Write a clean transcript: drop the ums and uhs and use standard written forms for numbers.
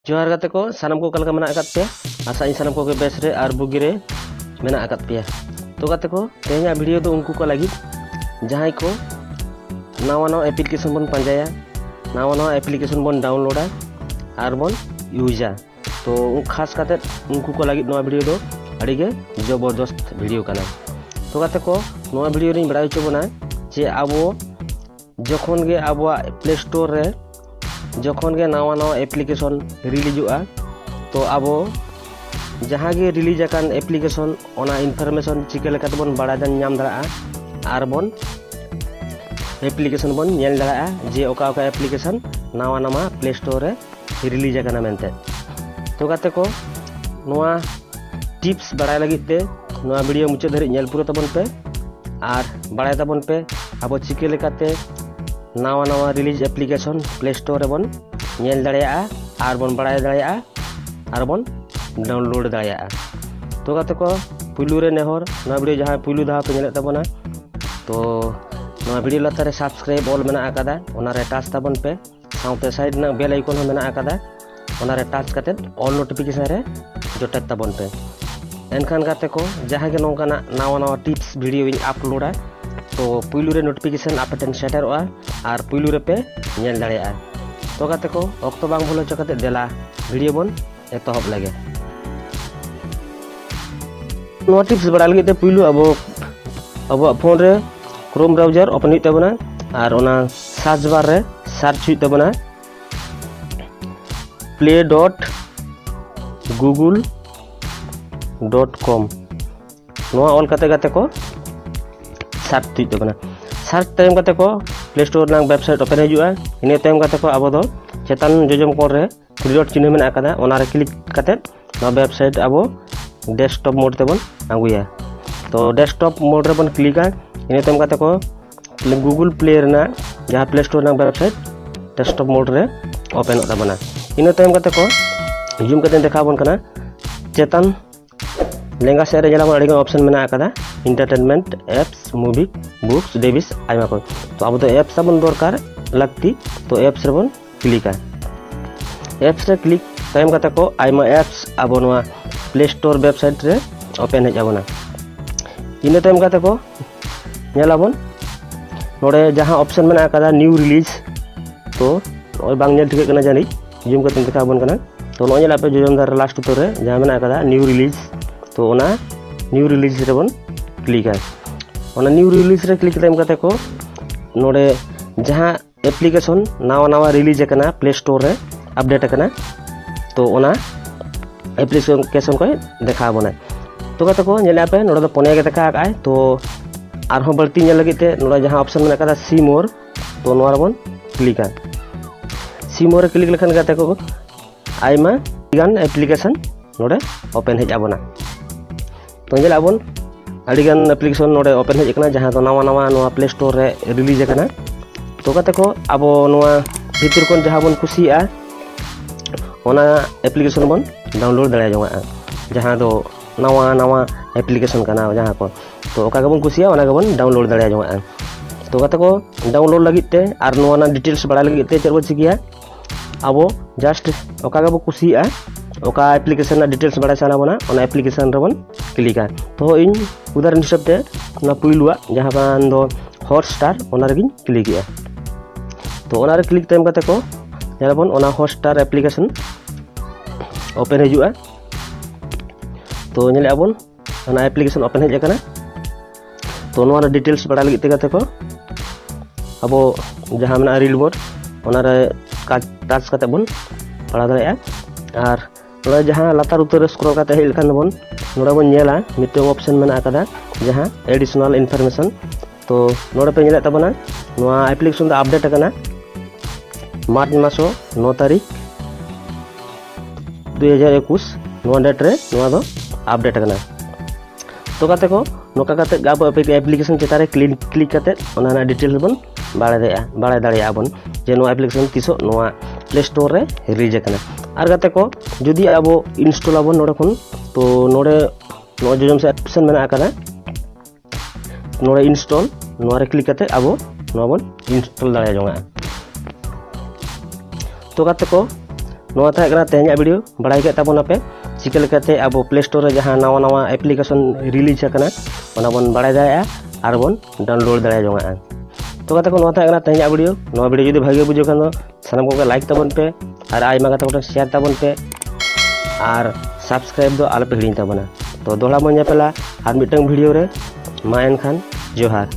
जोहार गाते को सानम को कलका मना आकात पे आशा इन सानम को के बेस रे आर बुगी रे मेना आकात पे तो गाते को तेहना वीडियो दो उनको को लगी जहां को नवा नवा एप्लीकेशन बन पंजाया नवा एप्लीकेशन बन डाउनलोडा आर बन यूजा तो खास काते उनको को लगी नवा वीडियो दो अड़ी गे जबरदस्त वीडियो काना तो गाते को नवा वीडियो रे बड़ा चबना जे आबो जखन गे आबो प्ले स्टोर रे जखन गे नवा एप्लीकेशन रिलीजुआ तो आबो जहाँ गे रिलीज आकान एप्लीकेशन ओना इनफरमेशन चिके लेकाते बन बड़ा नाम दाड़ा आर बन एप्लीकेशन बन नेल दाड़ा जे ओका ओका एप्लीकेशन नवा प्ले स्टोर रे रिलीज आकाना मेनते तो गाते को नवा टिप्स बड़ा लगित ते नवा वीडियो मुचाद धरि नेल पुरो तबन पे आर बड़ा तबन पे आबो चिके लेकाते नवा रिलीज एप्लीकेशन प्ले स्टोर रे बन नेल दाड़ेया आर बन बड़ा दाड़ेया आर बन डाउनलोड दाड़ेया तो गाते को पुलू रे नेहर नवा वीडियो जहां पुलू धा पे नेले तबना तो नवा वीडियो लतार रे सब्सक्राइब ऑल मेना आकादा ओना रे टच तबन पे साउते साइड ना बेल आइकन हो मेना आकादा ओना रे टच काते ऑल नोटिफिकेशन रे जोटे तबन पे एनखान गाते को जहां गे नोंकाना नवा टिप्स वीडियो इन अपलोडा तो पुलू रे नोटिफिकेशन आपटेन सेटरवा और पुलू रे पे नेल दाड़ेया तो गाते को ऑक्टो बांग भूल चकाते देला वीडियो बन एतहब लगे नो टिप्स बड़ा लगे ते पुलू अब फोन रे क्रोम ब्राउजर ओपन हुई तबना और ओना सर्च बार रे सर्च हुई तबना play.google.com नो ऑल काते गाते को सर्च हुई तबना सर्च टाइम काते को प्ले स्टोर ना वेबसाइट ओपन हजुआ इने टाइम काते को आबो दो चेतन जोजम कोर रे थ्री डॉट चिन्ह मेना आकादा ओना रे क्लिक काते ना वेबसाइट आबो डेस्कटॉप मोड ते बन आगुया तो डेस्कटॉप मोड रे बन क्लिका इने टाइम काते को गूगल प्ले ना जहां प्ले स्टोर ना वेबसाइट डेस्कटॉप मोड रे ओपन होता बना इने टाइम काते को जूम काते देखा बन कना चेतन लेंगा से रे जला अड़ी ऑप्शन मेना आकादा entertainment apps movie books devices आयमा को तो अब तो एप्स बन दरकार लगती तो एप्स रे बन क्लिका एप्स रे क्लिक टाइम काते को आयमा एप्स अब नवा प्ले स्टोर वेबसाइट रे ओपन हे जाबना इन टाइम काते को नेलाबन नोडे जहां ऑप्शन मेना आकादा न्यू रिलीज तो ओय बांग नेल ठिके कना जानी जूम काते देखा बन कना तो नो नेला पे जोजम दार लास्ट उतर रे जहां मेना आकादा न्यू रिलीज तो ओना न्यू रिलीज रे बन क्लिका ओना न्यू रिलीज रे क्लिक टाइम काते को नोडे जहां एप्लीकेशन नवा रिलीज कना प्ले स्टोर रे अपडेट कना तो ओना एप्लीकेशन को देखा बना तो काते को नेला पे नोडे दो पने गे देखा आकाय तो आर हो बल्ती नेल लगी ते नोडे जहां ऑप्शन मेना कदा सी मोर तो नोरा बन क्लिका सी मोर क्लिक लेखन काते को आइमा गान एप्लीकेशन नोडे ओपन हे जाबना तो नेला बन अड़ीगान एप्लीकेशन नोडे ओपन हे कना जहां तो नवा प्ले स्टोर रे रिलीज कना तो काते को अब नवा भीतर कोन जहां बन कुसिया ओना एप्लीकेशन बन डाउनलोड दाड़ा जोंगा जहां दो नवा एप्लीकेशन कना जहां को तो ओका गबन कुसिया ओना गबन डाउनलोड दाड़ा जोंगा तो काते को डाउनलोड लगित ते आर नवा डिटेल्स बड़ा लगित ते चरबो चिकिया अब जस्ट ओका गबो कुसिया ओका एप्लीकेशन ना डिटेल्स बड़ा साना बना ओना एप्लीकेशन रबन क्लिका तो इन उदाहरण हिसाब ते ना पुइलुआ जहां बान दो हॉटस्टार ओना रेगिन क्लिक किया तो ओना रे क्लिक टाइम काते को नेलबन ओना हॉटस्टार एप्लीकेशन ओपन हजुआ तो नेले आबन ओना एप्लीकेशन ओपन हेज कना तो नोरा डिटेल्स बड़ा लगित ते को अब जहां मना रील बोर्ड ओना रे टच काते बन पड़ा दाया और नोड़ा जहां लातार उतर स्क्रॉल काते हेल खान बन नोड़ा बन नेला मिटे ऑप्शन मेना आकादा जहां एडिशनल इनफॉरमेशन तो नोड़ा पे नेला तबना नोआ एप्लीकेशन दा अपडेट कना मार्च मासो 9 तारीख 2021 नोआ डेट रे नोआ दो अपडेट कना तो काते को नोका काते गाबो एप्लीकेशन चेतारे क्लिक काते ओना ना डिटेल्स बन बाड़ा दाड़िया बन जे नो एप्लीकेशन तिसो नोआ प्ले स्टोर रे रिलीज कना आर गाते को जदि आबो इंस्टॉल आबो नोडे खन तो नोडे नो जोजम से ऑप्शन मेना आकादा नोडे इंस्टॉल नोआ रे क्लिक काते आबो नोआ बन इंस्टॉल दाड़िया जोंगा तो गाते को नोआ ताहे कना तेहेंया वीडियो बड़ाई के ताबोना पे चिका लेकाते अब प्ले स्टोर रे जहां नवा नवा एप्लीकेशन रिलीज आकना ओना बोन बड़ाई दाया आर बोन डाउनलोड दाया जोंगा। तो गाते को नोआ ताहे कना तेहेंया वीडियो नोआ वीडियो जुदी भागे बुझो खान दो सानाम को लाइक ताबोन पे और आइमा गाते को शेयर ताबोन पे और सब्सक्राइब दो आलपे हिड़िंग ताबोना। तो दोहड़ा बन जापेला और मिटंग वीडियो रे मा एनखान जोहार।